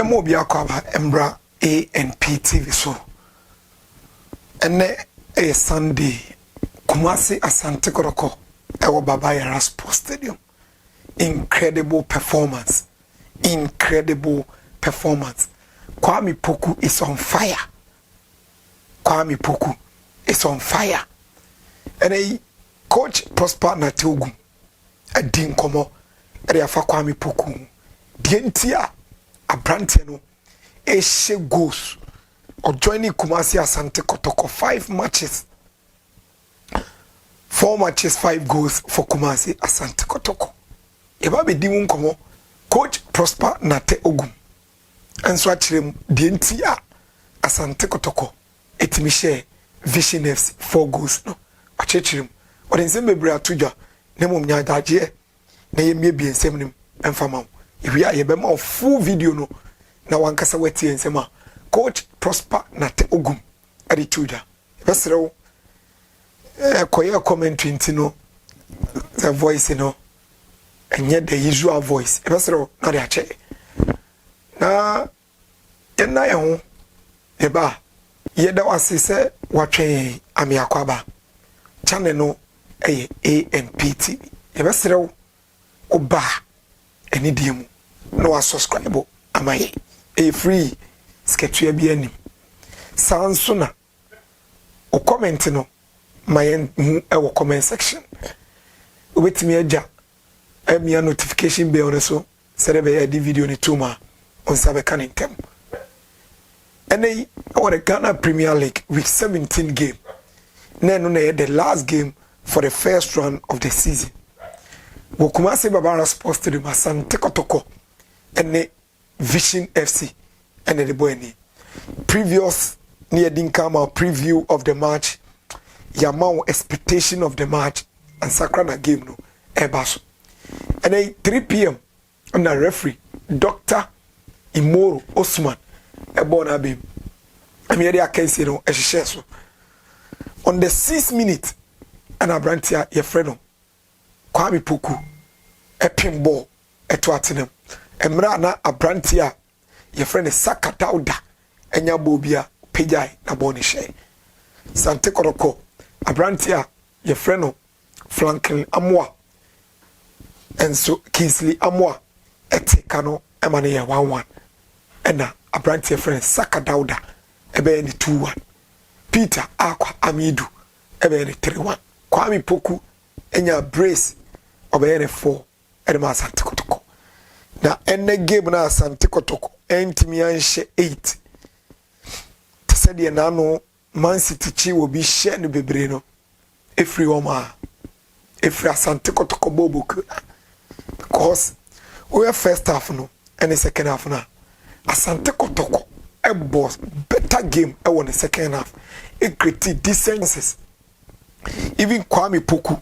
mo bi akwaba Mbra ANP TV so ene Sunday Kumasi Asante Kotoko ewo Baba Yara Sports Stadium. Incredible performance. Kwame Poku is on fire. And coach Prosper na Ogum a din komo e afa Kwame Poku dientia abrante no e she goals or joining Kumasi Asante Kotoko 5 matches 4 matches 5 goals for Kumasi Asante Kotoko. Eba be di won komo coach Prosper na Ogum enso achirem dientia Asante Kotoko etimi share Vision FC 4 goals no achirem or in same bebre atudwa na mom nya daje na yemie bi ensem nim emfama if ya yebema full video no na wankasa wati ensem a coach Prosper na Ogum atudwa besrew koye commentary ntino the voice no enye the usual voice besrew na de ache na yenna ye ho eba yeda wasese watwe amiakwaba channel no eye ANPT ebesrew oba eni diemu no wa subscribe amaye e free sketch bi anim sanso na o comment no mayen mu e wo comment section obetimi agya amia notification bell no so serebe ya di video ni tuma on sabe kanentem ene o the Ghana Premier League week 17 game na no na the last game for the first round of the season. Kumasi Baba Sports Stadium Asante Kotoko and Vision FC and the boy ni previous near Dinkama preview of the match, Yamao expectation of the match and Sakrana game no Ebaso. And 3 p.m. on the referee Dr. Imoro Osman Ebona Bim. I'm here I can see no so on the 6th minute and Abrantia your friend Kwame Poku a pinball eto atenem emra na Abrantia your friend Saka Dauda enya bobia pejai na boni she Sante Kotoko Abrantia your friend Franklin Amwa enso Kingsley Amwa etika no emane ya 1-1 ena Abrantia friend Saka Dauda ebe ni 2-1 Peter Akwa Amidu ebe ni 3-1 Kwame Poku enya brace obeyene 4 edema Asante Kotoko na enne game na Asante Kotoko entimi anhye 8 tse na no Man City chi obi hye no bebre no efri homa efri Asante Kotoko boboku because we first half no and the second half na Asante Kotoko a boss better game I won the second half it created decencies. Even Kwame Poku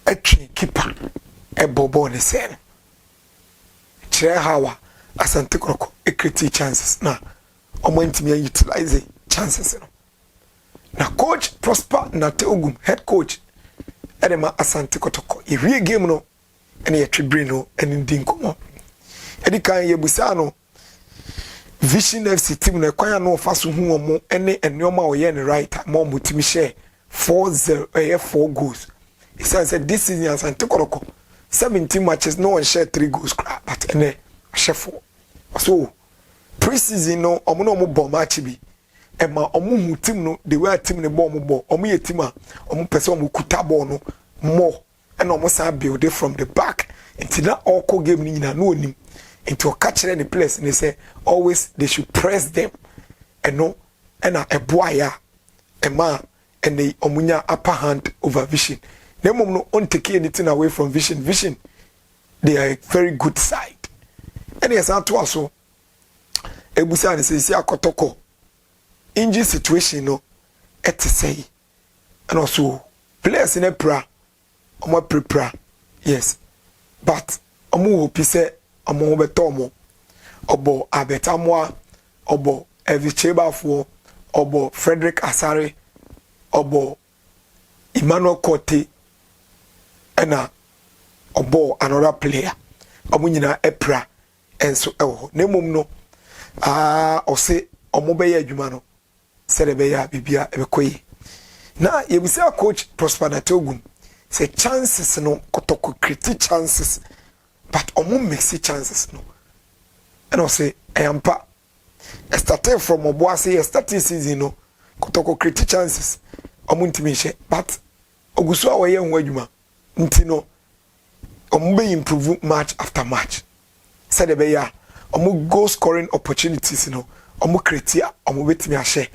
a train keeper a bobo on the scene. Chair Hawa Asante Kotoko a creative chances now. I'm going to utilize chances. Now coach Prosper na Ogum head coach Edema Asante Kotoko. If we game no any tribrino and dinko. Edi kan yebusano Vision FC team na kwanya no faso hu omo ene enoma oye ne right mo mutimi share 4 goals. He said this season Asante Kotoko 17 matches no one share 3 goals but ene share 4. So pre-season no omo no mo ball match bi e ma omo hu team no the way team ne ball mo ball omo ye team a omo pese omo kuta ball no more and omo sa build it from the back until that all game ni na no onim into a catch any place and they say always they should press them and no and a boy a man and they omunya upper hand over Vision. They no on take anything away from Vision. They are a very good side. And yes, to also Ebusa and say Kotoko injury situation no et say and also players in a pra omo prepare yes but omo hope say omo betomo obo abetamwa obo evichebafo obo Frederick Asare obo Emmanuel Kote ena obo another player omo nyina epra enso ewo na mom no ose omobe ya adwuma no se de be ya bibia ebekoyi na yebusa coach Prosper Ogum say chances no kotoko create chances but omo mix chances no and I say empa started from Obuasi starting season no kotoko create chances omo ntimi hye but ogusu a waye ho adwuma nti no omo be improve match after match said the be ya omo goal scoring opportunities no omo create omo betimi ahye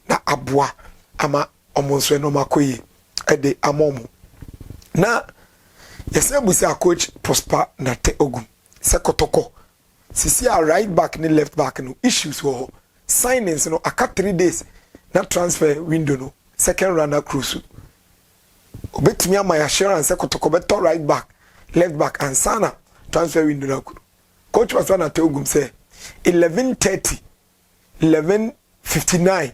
na aboa ama omo so no makoyi ede amomo na yesa busi coach Prosper Ogum se kotoko sisi a right back ni left back no issues wo signings no aka 3 days na transfer window no second round cruise obetumi ama assurance kotoko beto right back left back and sana transfer window na coach Prosper Ogum say 11:30 11:59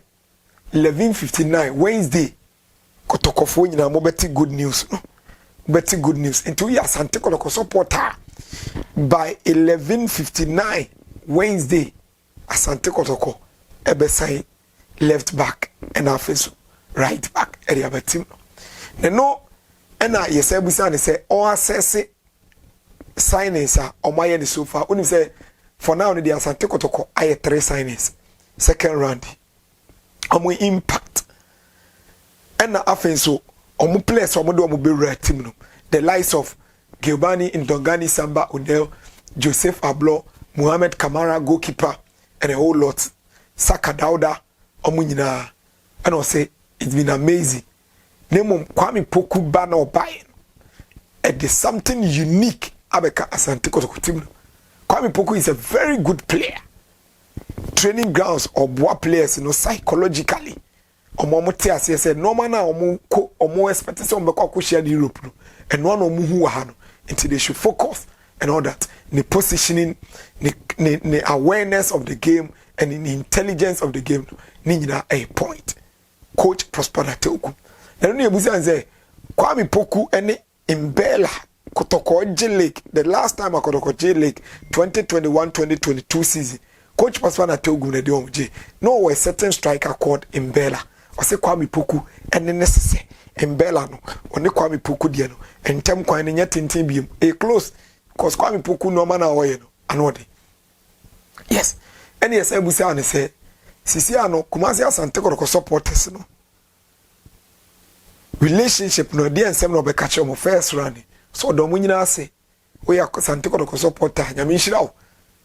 11:59 Wednesday kotoko fo nyina mo beti good news no beti good news into ya Asante Kotoko supporter by 11:59 Wednesday Asante Kotoko ebe sign left back and afeso right back area betim no ena yesabusa ne say all assess signings are omaye ni so far oni say for now the Asante Kotoko aye 3 signings second round omo impact ena afenso omo players omo do omo be red team no the likes of Gilbani Ndongani Samba Odell Joseph Ablo Mohamed Kamara goalkeeper and a whole lot Saka Dauda omo nyina and I say it's been amazing name Kwame Poku ba na obaye and there's something unique abeka Asante Kotoko team no Kwame Poku is a very good player training grounds or boa players you know psychologically omo te ase say normal na omo expect say omo ko share the Europe no and one omo hu ha no until they should focus and all that the positioning the awareness of the game and the intelligence of the game ni nyina a point coach Prosper Ogum na no ebusi say Kwame Poku ene Mbella Kotoko League the last time Kotoko League 2021-2022 season coach Prosper Ogum na de omje no was certain striker called Mbella ose Kwame Poku ene necessary Mbella no one Kwame Poku die no entem kwan ne nyatintin biem e close cause Kwame Poku no man na oye no anode yes ene yesa busa ne say sisi ano Kumasi Asante Kotoko supporters no relationship no dey ensem no be catch omo first round so do mo nyina ase we Asante Kotoko supporter nyame nhira wo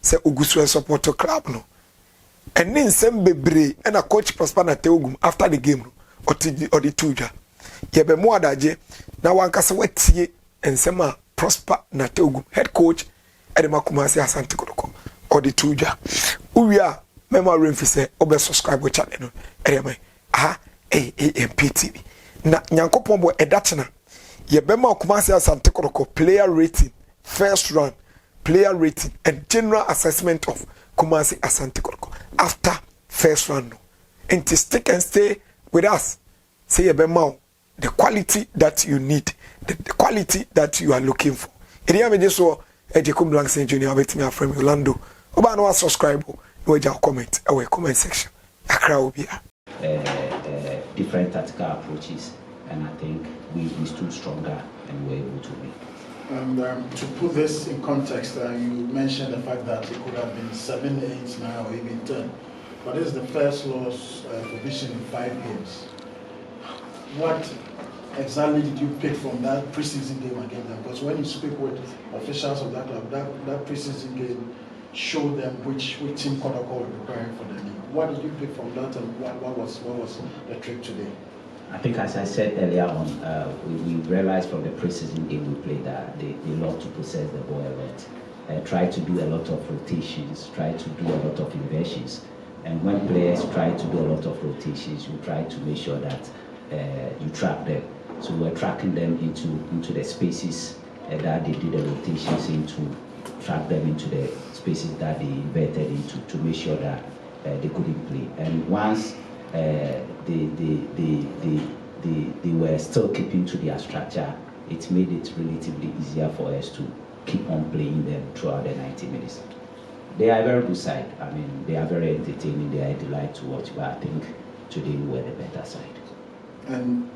say ogusu support club no and nsem bebre na coach Prosper Ogum after the game no odi tuja ye be mo adaje na wankasa watie nsem a Prosper Ogum head coach e de Kumasi Asante Kotoko odi tuja uwia mema remfi say obe subscribe channel no e de AMPTV na nyankopon bo edachena ye be ma Kumasi Asante Kotoko player rating first round player rating and general assessment of Kumasi Asante Kotoko after first round. And to stick and stay with us. Say about the quality that you need, the quality that you are looking for. If you have so Jacob Blank St. Junior, bet me from Orlando. Oba no subscribe, no comment our comment section. Accra will be different tactical approaches, and I think we stood stronger and were able to win. And to put this in context, you mentioned the fact that it could have been 7, 8, 9, or even 10. But this is the first loss for Vision in 5 games. What exactly did you pick from that preseason game against them? Because when you speak with officials of that club, that preseason game showed them which team Kotoko were preparing for the league. What did you pick from that, and what was the trick today? I think, as I said earlier on, we realized from the preseason game we played that they love to possess the ball a lot. Try to do a lot of rotations, try to do a lot of inversions. And when players try to do a lot of rotations, you try to make sure that you trap them. So we're tracking them into the spaces that they did the rotations into, track them into the spaces that they inverted into to make sure that they couldn't play. And once they were still keeping to their structure, it made it relatively easier for us to keep on playing them throughout the 90 minutes. they are a very good side. I mean, they are very entertaining. They are a delight to watch. But I think today we were the better side. And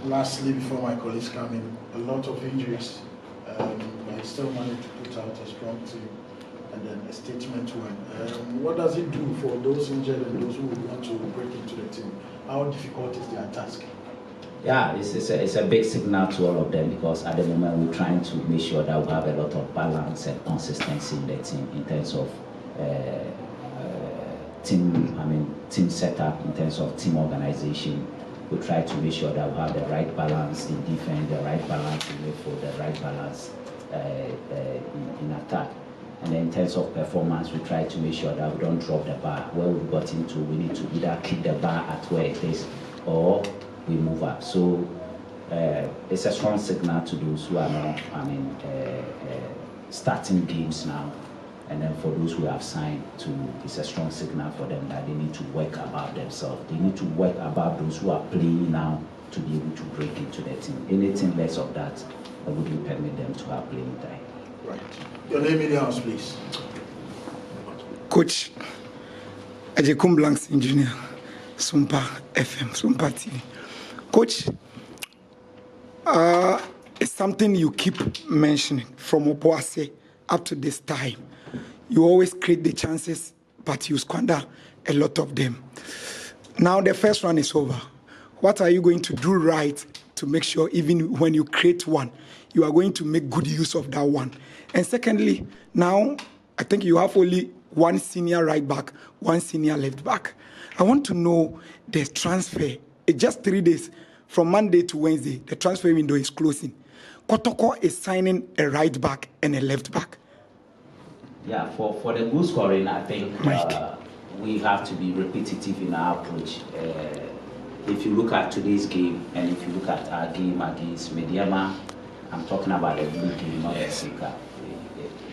lastly, before my colleagues come in, a lot of injuries, but he still managed to put out a strong team and then a statement win. What does it do for those injured and those who want to break into the team? How difficult is their task? Yeah, it's a big signal to all of them, because at the moment we're trying to make sure that we have a lot of balance and consistency in the team in terms of team setup, in terms of team organization. We try to make sure that we have the right balance in defense, the right balance in midfield, the right balance in attack. And then in terms of performance, we try to make sure that we don't drop the bar. Where we've got into, we need to either keep the bar at where it is or we move up. So it's a strong signal to those who are now, starting games now. And then for those who have signed, it's a strong signal for them that they need to work above themselves. They need to work above those who are playing now to be able to break into the team. Anything less of that, I wouldn't permit them to have playing time. Right. Your name in the house, please. Coach Ajekum Blanks Engineer, Sumpa FM, Sumpa TV. Coach, it's something you keep mentioning from Opoase up to this time. You always create the chances, but you squander a lot of them. Now the first one is over. What are you going to do right to make sure even when you create one, you are going to make good use of that one? And secondly, now I think you have only one senior right back, one senior left back. I want to know the transfer. It's just 3 days. From Monday to Wednesday, the transfer window is closing. Kotoko is signing a right back and a left back. Yeah, for the goal scoring, I think we have to be repetitive in our approach. If you look at today's game, and if you look at our game against Mediama, I'm talking about the blue game, not the Africa.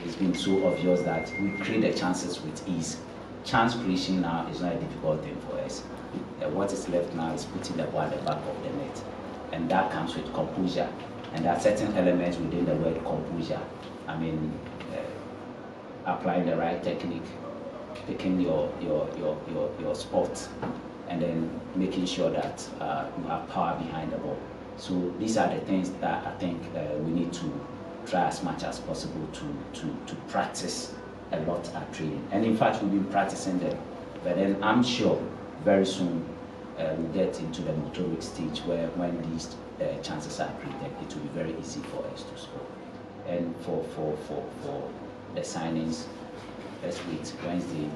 It's been so obvious that we create the chances with ease. Chance creation now is not a difficult thing for us. What is left now is putting the ball at the back of the net, and that comes with composure. And there are certain elements within the word composure. I mean, applying the right technique, picking your spot, and then making sure that you have power behind the ball. So these are the things that I think we need to try as much as possible to practice a lot at training. And in fact, we've been practicing them. But then I'm sure very soon we'll get into the motoric stage where when these chances are created, it will be very easy for us to score. And for the signings, let's wait, Wednesday,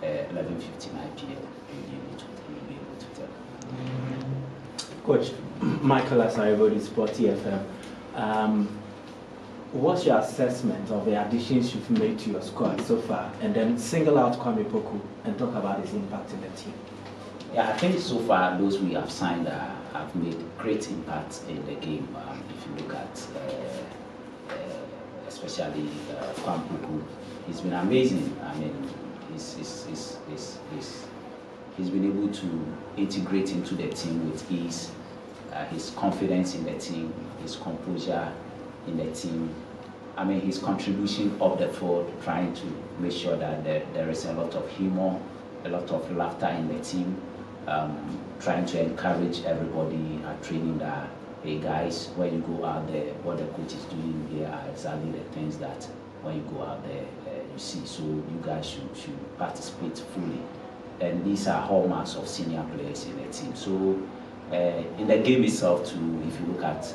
11:59 p.m. We'll be able to tell. Coach, Michael Asaribodi, Sport TFM. What's your assessment of the additions you've made to your squad so far? And then single out Kwame Poku and talk about his impact in the team. Yeah, I think so far those we have signed have made great impact in the game. If you look at especially Kwame Poku, he's been amazing. I mean, he's been able to integrate into the team with ease. His confidence in the team, his composure in the team. I mean, his contribution up the field, trying to make sure that there is a lot of humor, a lot of laughter in the team, trying to encourage everybody at training that, hey guys, when you go out there, what the coach is doing here are exactly the things that when you go out there, you see. So you guys should participate fully. And these are hallmarks of senior players in the team. So in the game itself too, if you look at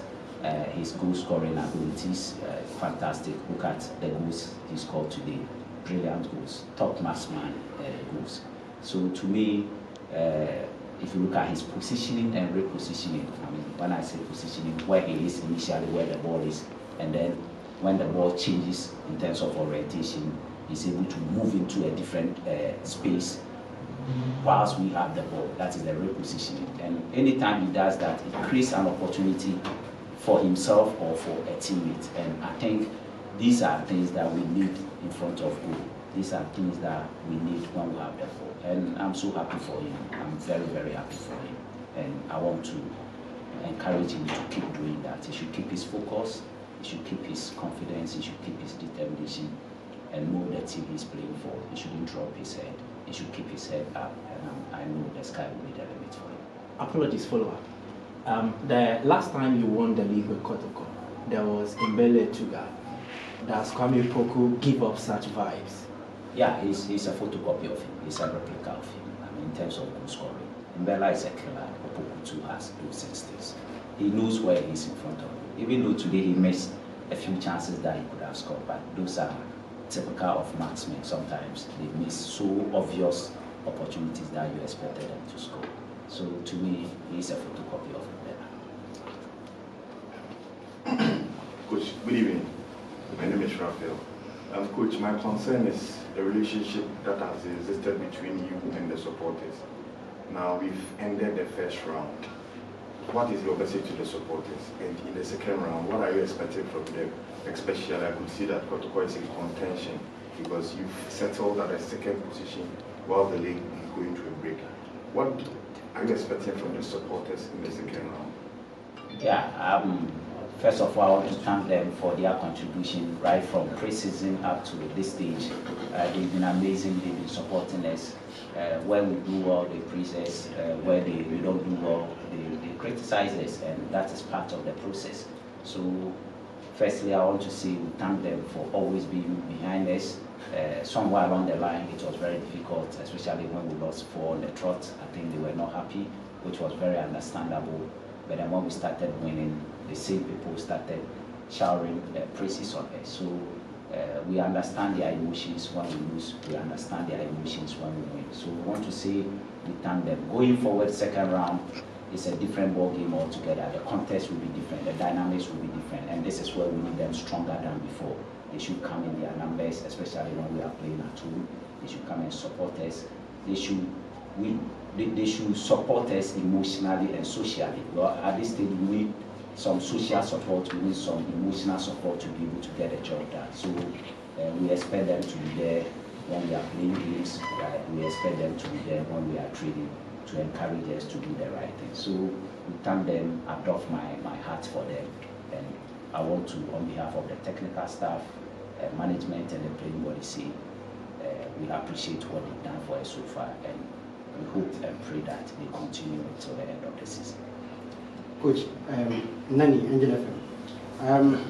his goal scoring abilities, fantastic. Look at the goals he scored today, brilliant goals, top marksman goals. So to me, if you look at his positioning and repositioning, I mean, when I say positioning, where he is initially, where the ball is, and then when the ball changes in terms of orientation, he's able to move into a different space whilst we have the ball. That is the repositioning. And anytime he does that, it creates an opportunity for himself or for a teammate. And I think these are things that we need in front of goal. These are things that we need when we have the ball. And I'm so happy for him. I'm very, very happy for him. And I want to encourage him to keep doing that. He should keep his focus, he should keep his confidence, he should keep his determination. and know the team he's playing for. He shouldn't drop his head. He should keep his head up, and I know the sky will be the limit for him. Apologies, follow-up. The last time you won the league with Kotoko, there was Mbella Tuga. Does Kwame Poku give up such vibes? Yeah, he's a photocopy of him. He's a replica of him. I mean, in terms of goal scoring, Mbella is a killer. Poku too has those instincts. He knows where he's in front of him. Even though today he missed a few chances that he could have scored, but those are typical of marksmen. Sometimes they miss so obvious opportunities that you expected them to score. So to me, he's a photocopy of Mbella. Coach, good evening. My name is Raphael. Coach, my concern is the relationship that has existed between you and the supporters. Now we've ended the first round. What is your message to the supporters? And in the second round, what are you expecting from them? Especially, I could see that Kotoko is in contention because you've settled at the second position while the league is going through a break. What are you expecting from the supporters in the second round? Yeah, first of all, I want to thank them for their contribution right from pre-season up to this stage. They've been amazing. They've been supporting us. When we do well, they praise us. Where we don't do well, they criticize us, and that is part of the process. So, firstly, I want to say we thank them for always being behind us. Somewhere along the line, it was very difficult, especially when we lost 4 on the trot. I think they were not happy, which was very understandable. But then when we started winning, the same people started showering praises on us. So we understand their emotions when we lose. We understand their emotions when we win. So we want to say we thank them. Going forward, second round, it's a different ball game altogether. The context will be different. The dynamics will be different. And this is where we need them stronger than before. They should come in their numbers, especially when we are playing at home. They should come and support us. They should win. They should support us emotionally and socially. Well, at this stage, we need some social support, we need some emotional support to be able to get the job done. So we expect them to be there when we are playing games. We expect them to be there when we are training to encourage us to do the right thing. So we thank them. I doff my hat for them. And I want to, on behalf of the technical staff, management and the playing body, say we appreciate what they've done for us so far. And we hope and pray that they continue until the end of the season. Coach, Nani, Angel FM.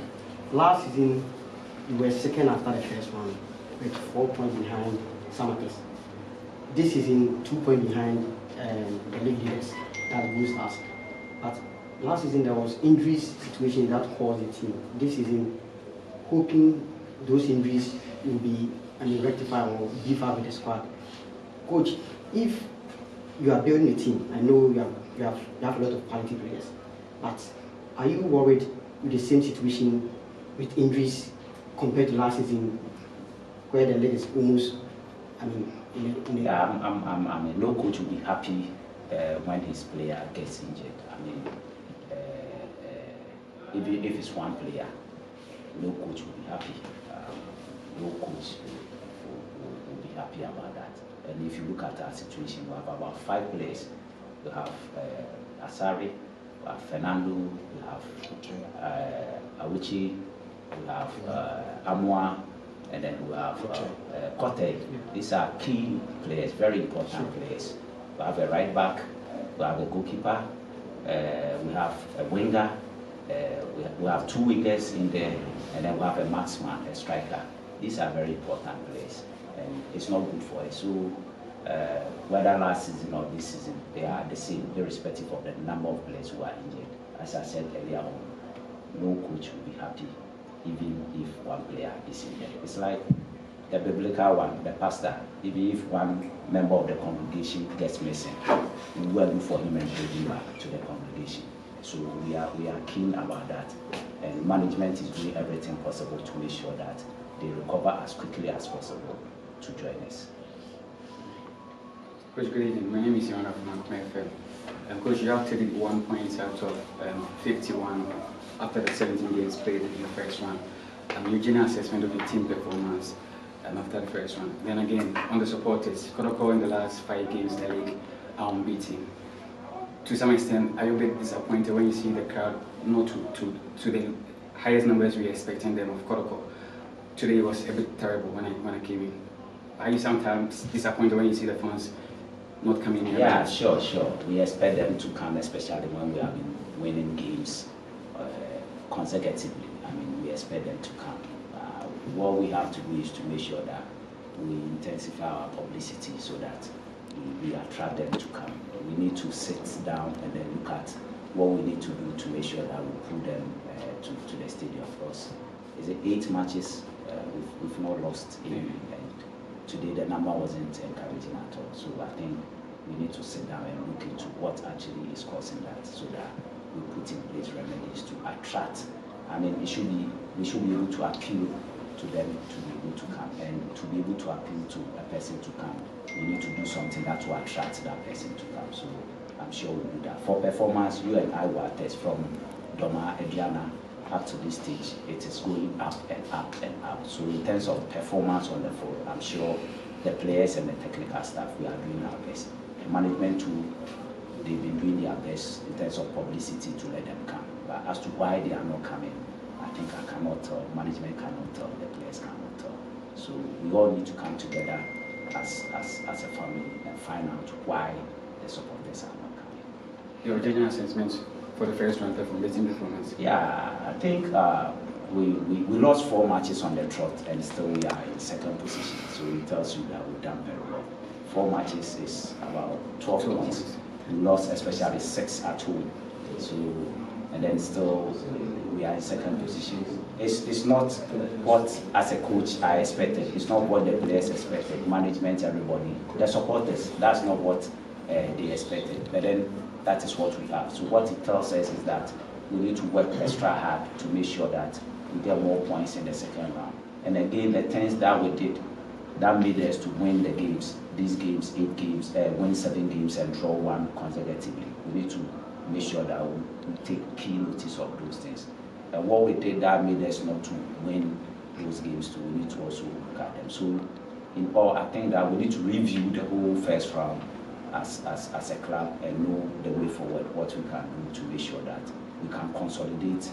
Last season, you were second after the first one, with 4 points behind Samatas. This season, 2 points behind the league leaders, that goes us. But last season, there was injuries situation that caused the team. This season, hoping those injuries will be rectified or beef up with the squad. Coach, if you are building a team, I know you have a lot of quality players, but are you worried with the same situation with injuries compared to last season, where the league is almost, Yeah, I'm a no coach will be happy when his player gets injured. I mean, if it's one player, no coach will be happy. No coach will be happy about that. And if you look at our situation, we have about 5 players. We have Asari, we have Fernando, we have Awuchi, we have Amwa, and then we have Kote. These are key players, very important players. We have a right back, we have a goalkeeper, we have a winger, we have 2 wingers in there, and then we have a marksman, a striker. These are very important players, and it's not good for us. So whether last season or this season, they are the same, irrespective of the number of players who are injured. As I said earlier on, no coach will be happy even if one player is injured. It's like the biblical one, the pastor. Even if one member of the congregation gets missing, we will look for him and bring him back to the congregation. So we are keen about that, and management is doing everything possible to make sure that they recover as quickly as possible to join us. Coach, good evening. My name is Yona from MFL. Coach, you have 31 points out of 51 after the 17 games played in the first one. Your general assessment of your team performance after the first one. Then again, on the supporters, Kotoko in the last 5 games in the league are unbeaten. To some extent, are you a bit disappointed when you see the crowd not to the highest numbers we are expecting them of Kotoko? today was a bit terrible when I came in. Are you sometimes disappointed when you see the fans not coming in? Yeah, sure. We expect them to come, especially when we have been winning games consecutively. I mean, we expect them to come. What we have to do is to make sure that we intensify our publicity so that we attract them to come. We need to sit down and then look at what we need to do to make sure that we pull them to the stadium. Of course, is it 8 matches? We've not lost any, and today the number wasn't encouraging at all. So I think we need to sit down and look into what actually is causing that, so that we put in place remedies to attract. I mean, we should be able to appeal to them to be able to come, and to be able to appeal to a person to come, we need to do something that will attract that person to come. So I'm sure we'll do that. For performance, you and I will attest from Doma, Adriana, up to this stage, it is going up and up and up. So in terms of performance on the field, I'm sure the players and the technical staff, we are doing our best. The management too, they've been doing their best in terms of publicity to let them come. But as to why they are not coming, I think I cannot tell, management cannot tell, the players cannot tell. So we all need to come together as a family and find out why the supporters are not coming. Your general assessment for the first round performance? Yeah, I think we lost 4 matches on the trot, and still we are in second position. So it tells you that we've done very well. 4 matches is about 12 points. We lost especially 6 at home. So, and then still we are in second position. It's not what, as a coach, I expected. It's not what the players expected, management, everybody. The supporters, that's not what they expected. But then that is what we have. So what it tells us is that we need to work extra hard to make sure that we get more points in the second round. And again, the things that we did, that made us to win the games, these games, 8 games, win 7 games and draw 1 consecutively. We need to make sure that we take key notice of those things. And what we did that made us not to win those games too, we need to also look at them. So in all, I think that we need to review the whole first round as a club and know the way forward, what we can do to make sure that we can consolidate